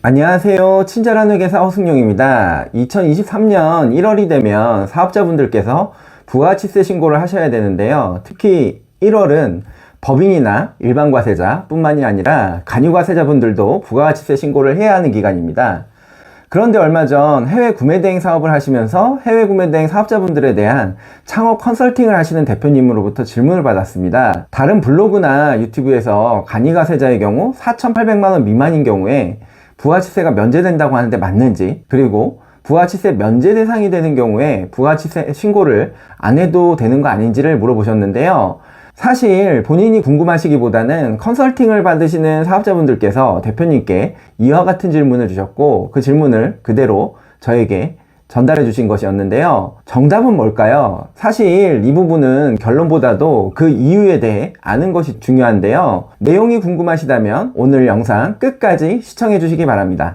안녕하세요. 친절한 회계사 허승용입니다. 2023년 1월이 되면 사업자분들께서 부가치세 신고를 하셔야 되는데요. 특히 1월은 법인이나 일반 과세자 뿐만이 아니라 간이 과세자분들도 부가치세 신고를 해야 하는 기간입니다. 그런데 얼마 전 해외 구매대행 사업을 하시면서 해외 구매대행 사업자분들에 대한 창업 컨설팅을 하시는 대표님으로부터 질문을 받았습니다. 다른 블로그나 유튜브에서 간이 과세자의 경우 4,800만원 미만인 경우에 부가치세가 면제된다고 하는데 맞는지, 그리고 부가치세 면제 대상이 되는 경우에 부가치세 신고를 안 해도 되는 거 아닌지를 물어보셨는데요. 사실 본인이 궁금하시기보다는 컨설팅을 받으시는 사업자분들께서 대표님께 이와 같은 질문을 주셨고, 그 질문을 그대로 저에게 전달해 주신 것이었는데요. 정답은 뭘까요? 사실 이 부분은 결론보다도 그 이유에 대해 아는 것이 중요한데요. 내용이 궁금하시다면 오늘 영상 끝까지 시청해 주시기 바랍니다.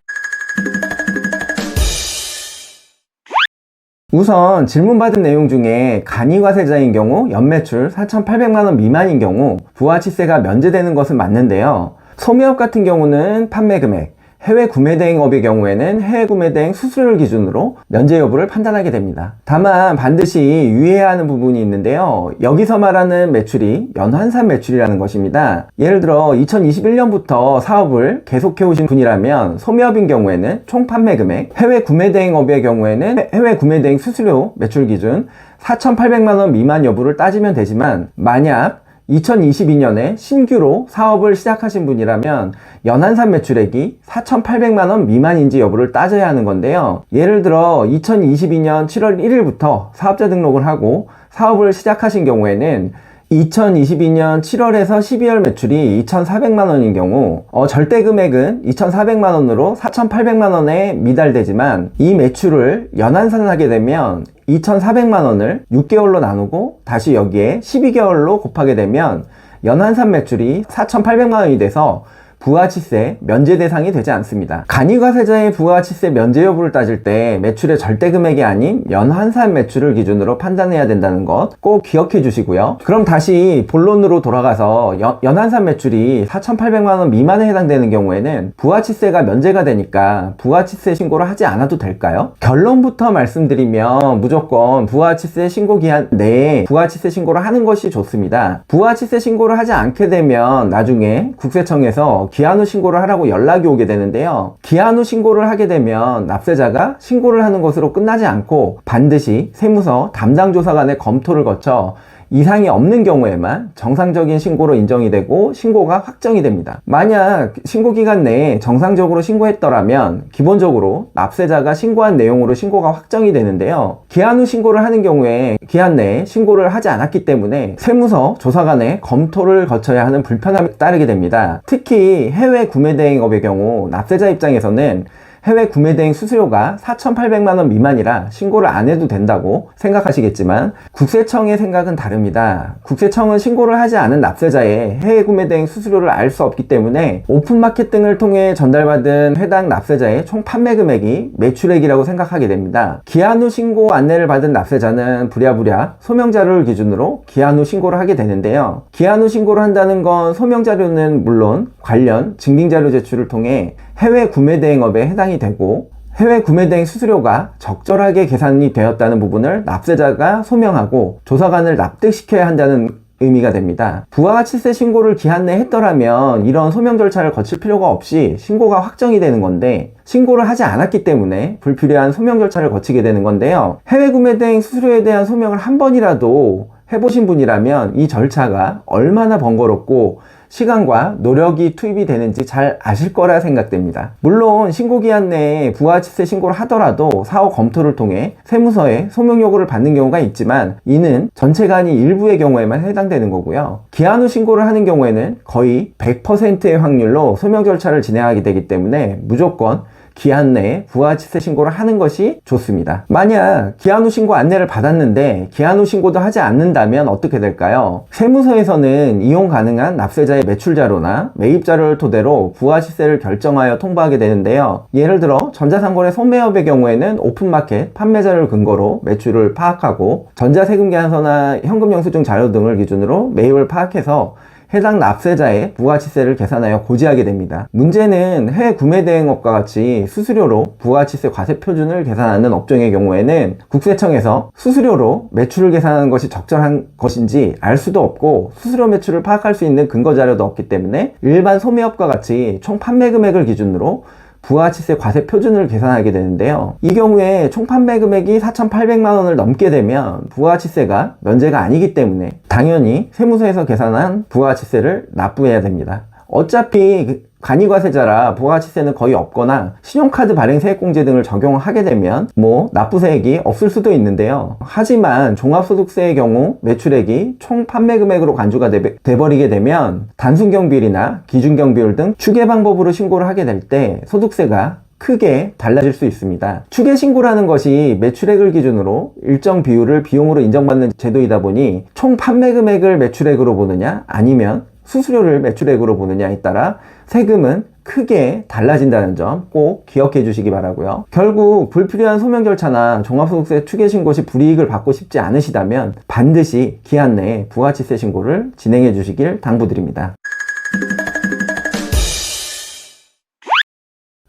우선 질문받은 내용 중에 간이 과세자인 경우 연매출 4,800만원 미만인 경우 부가치세가 면제되는 것은 맞는데요. 소매업 같은 경우는 판매 금액, 해외 구매대행업의 경우에는 해외 구매대행 수수료를 기준으로 면제 여부를 판단하게 됩니다. 다만 반드시 유의해야 하는 부분이 있는데요. 여기서 말하는 매출이 연환산 매출이라는 것입니다. 예를 들어 2021년부터 사업을 계속해 오신 분이라면 소매업인 경우에는 총 판매 금액, 해외 구매대행업의 경우에는 해외 구매대행 수수료 매출 기준 4,800만원 미만 여부를 따지면 되지만, 만약 2022년에 신규로 사업을 시작하신 분이라면 연환산 매출액이 4,800만원 미만인지 여부를 따져야 하는 건데요. 예를 들어 2022년 7월 1일부터 사업자 등록을 하고 사업을 시작하신 경우에는 2022년 7월에서 12월 매출이 2,400만원인 경우 절대 금액은 2,400만원으로 4,800만원에 미달되지만, 이 매출을 연환산하게 되면 2,400만원을 6개월로 나누고 다시 여기에 12개월로 곱하게 되면 연환산 매출이 4,800만원이 돼서 부가치세 면제 대상이 되지 않습니다. 간이 과세자의 부가치세 면제 여부를 따질 때 매출의 절대 금액이 아닌 연환산 매출을 기준으로 판단해야 된다는 것 꼭 기억해 주시고요. 그럼 다시 본론으로 돌아가서 연환산 매출이 4,800만원 미만에 해당되는 경우에는 부가치세가 면제가 되니까 부가치세 신고를 하지 않아도 될까요? 결론부터 말씀드리면 무조건 부가치세 신고 기한 내에 부가치세 신고를 하는 것이 좋습니다. 부가치세 신고를 하지 않게 되면 나중에 국세청에서 기한 후 신고를 하라고 연락이 오게 되는데요. 기한 후 신고를 하게 되면 납세자가 신고를 하는 것으로 끝나지 않고 반드시 세무서 담당 조사관의 검토를 거쳐 이상이 없는 경우에만 정상적인 신고로 인정이 되고 신고가 확정이 됩니다. 만약 신고기간 내에 정상적으로 신고했더라면 기본적으로 납세자가 신고한 내용으로 신고가 확정이 되는데요. 기한 후 신고를 하는 경우에 기한 내에 신고를 하지 않았기 때문에 세무서 조사관의 검토를 거쳐야 하는 불편함이 따르게 됩니다. 특히 해외 구매대행업의 경우 납세자 입장에서는 해외 구매대행 수수료가 4,800만원 미만이라 신고를 안 해도 된다고 생각하시겠지만 국세청의 생각은 다릅니다. 국세청은 신고를 하지 않은 납세자의 해외 구매대행 수수료를 알 수 없기 때문에 오픈마켓 등을 통해 전달받은 해당 납세자의 총 판매 금액이 매출액이라고 생각하게 됩니다. 기한 후 신고 안내를 받은 납세자는 부랴부랴 소명자료를 기준으로 기한 후 신고를 하게 되는데요. 기한 후 신고를 한다는 건 소명자료는 물론 관련 증빙자료 제출을 통해 해외 구매대행업에 해당이 되고 해외 구매대행 수수료가 적절하게 계산이 되었다는 부분을 납세자가 소명하고 조사관을 납득시켜야 한다는 의미가 됩니다. 부가치세 신고를 기한 내에 했더라면 이런 소명 절차를 거칠 필요가 없이 신고가 확정이 되는 건데, 신고를 하지 않았기 때문에 불필요한 소명 절차를 거치게 되는 건데요. 해외 구매대행 수수료에 대한 소명을 한 번이라도 해보신 분이라면 이 절차가 얼마나 번거롭고 시간과 노력이 투입이 되는지 잘 아실 거라 생각됩니다. 물론 신고기한 내에 부가치세 신고를 하더라도 사업 검토를 통해 세무서에 소명 요구를 받는 경우가 있지만 이는 전체가 아닌 일부의 경우에만 해당되는 거고요. 기한 후 신고를 하는 경우에는 거의 100%의 확률로 소명 절차를 진행하게 되기 때문에 무조건 기한 내에 부가치세 신고를 하는 것이 좋습니다. 만약 기한 후 신고 안내를 받았는데 기한 후 신고도 하지 않는다면 어떻게 될까요? 세무서에서는 이용 가능한 납세자의 매출 자료나 매입 자료를 토대로 부가치세를 결정하여 통보하게 되는데요. 예를 들어 전자상거래 소매업의 경우에는 오픈마켓 판매자를 근거로 매출을 파악하고 전자세금 계산서나 현금 영수증 자료 등을 기준으로 매입을 파악해서 해당 납세자의 부가가치세를 계산하여 고지하게 됩니다. 문제는 해외 구매대행업과 같이 수수료로 부가가치세 과세 표준을 계산하는 업종의 경우에는 국세청에서 수수료로 매출을 계산하는 것이 적절한 것인지 알 수도 없고 수수료 매출을 파악할 수 있는 근거 자료도 없기 때문에 일반 소매업과 같이 총 판매 금액을 기준으로 부가가치세 과세 표준을 계산하게 되는데요. 이 경우에 총 판매 금액이 4,800만 원을 넘게 되면 부가가치세가 면제가 아니기 때문에 당연히 세무서에서 계산한 부가가치세를 납부해야 됩니다. 어차피 간이과세자라 부가가치세는 거의 없거나 신용카드 발행 세액공제 등을 적용하게 되면 납부세액이 없을 수도 있는데요. 하지만 종합소득세의 경우 매출액이 총 판매 금액으로 간주가 돼버리게 되면 단순경비율이나 기준경비율 등 추계 방법으로 신고를 하게 될 때 소득세가 크게 달라질 수 있습니다. 추계 신고라는 것이 매출액을 기준으로 일정 비율을 비용으로 인정받는 제도이다 보니 총 판매 금액을 매출액으로 보느냐 아니면 수수료를 매출액으로 보느냐에 따라 세금은 크게 달라진다는 점 꼭 기억해 주시기 바라고요. 결국 불필요한 소명 절차나 종합소득세 추계 신고 시 불이익을 받고 싶지 않으시다면 반드시 기한 내에 부가가치세 신고를 진행해 주시길 당부드립니다.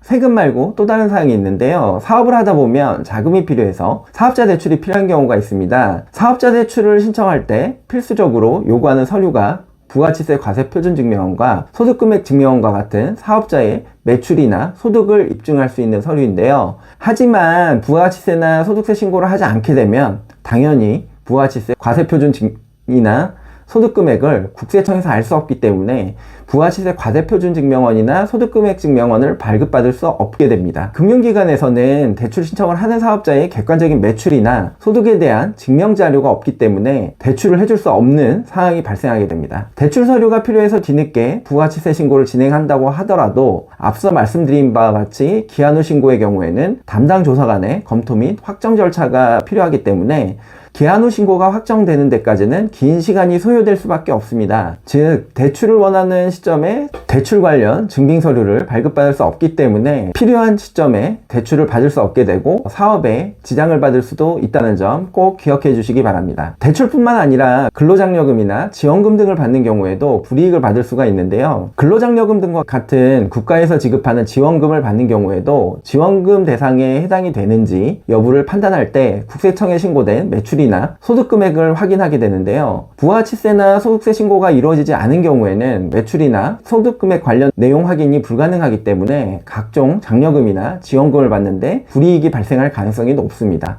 세금 말고 또 다른 사항이 있는데요. 사업을 하다 보면 자금이 필요해서 사업자 대출이 필요한 경우가 있습니다. 사업자 대출을 신청할 때 필수적으로 요구하는 서류가 부가가치세 과세 표준 증명원과 소득금액 증명원과 같은 사업자의 매출이나 소득을 입증할 수 있는 서류인데요. 하지만 부가가치세나 소득세 신고를 하지 않게 되면 당연히 부가가치세 과세 표준 증이나 소득금액을 국세청에서 알 수 없기 때문에 부가가치세 과세표준 증명원이나 소득금액 증명원을 발급받을 수 없게 됩니다. 금융기관에서는 대출 신청을 하는 사업자의 객관적인 매출이나 소득에 대한 증명자료가 없기 때문에 대출을 해줄 수 없는 상황이 발생하게 됩니다. 대출 서류가 필요해서 뒤늦게 부가가치세 신고를 진행한다고 하더라도 앞서 말씀드린 바와 같이 기한 후 신고의 경우에는 담당 조사관의 검토 및 확정 절차가 필요하기 때문에 기한 후 신고가 확정되는 데까지는 긴 시간이 소요될 수밖에 없습니다. 즉 대출을 원하는 시점에 대출 관련 증빙 서류를 발급받을 수 없기 때문에 필요한 시점에 대출을 받을 수 없게 되고 사업에 지장을 받을 수도 있다는 점 꼭 기억해 주시기 바랍니다. 대출뿐만 아니라 근로장려금이나 지원금 등을 받는 경우에도 불이익을 받을 수가 있는데요. 근로장려금 등과 같은 국가에서 지급하는 지원금을 받는 경우에도 지원금 대상에 해당이 되는지 여부를 판단할 때 국세청에 신고된 매출이 나 소득금액을 확인하게 되는데요. 부가가치세나 소득세 신고가 이루어지지 않은 경우에는 매출이나 소득금액 관련 내용 확인이 불가능하기 때문에 각종 장려금이나 지원금을 받는데 불이익이 발생할 가능성이 높습니다.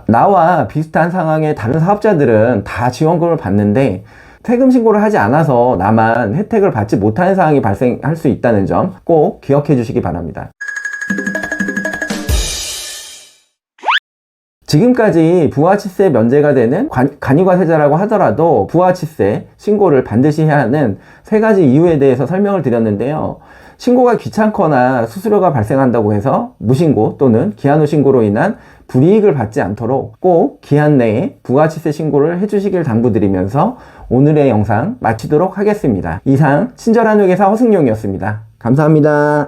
나와 비슷한 상황의 다른 사업자들은 다 지원금을 받는데 세금 신고를 하지 않아서 나만 혜택을 받지 못하는 상황이 발생할 수 있다는 점 꼭 기억해 주시기 바랍니다. 지금까지 부가가치세 면제가 되는 간이과세자라고 하더라도 부가가치세 신고를 반드시 해야 하는 3가지 이유에 대해서 설명을 드렸는데요. 신고가 귀찮거나 수수료가 발생한다고 해서 무신고 또는 기한 후 신고로 인한 불이익을 받지 않도록 꼭 기한 내에 부가가치세 신고를 해주시길 당부드리면서 오늘의 영상 마치도록 하겠습니다. 이상 친절한 회계사 허승용이었습니다. 감사합니다.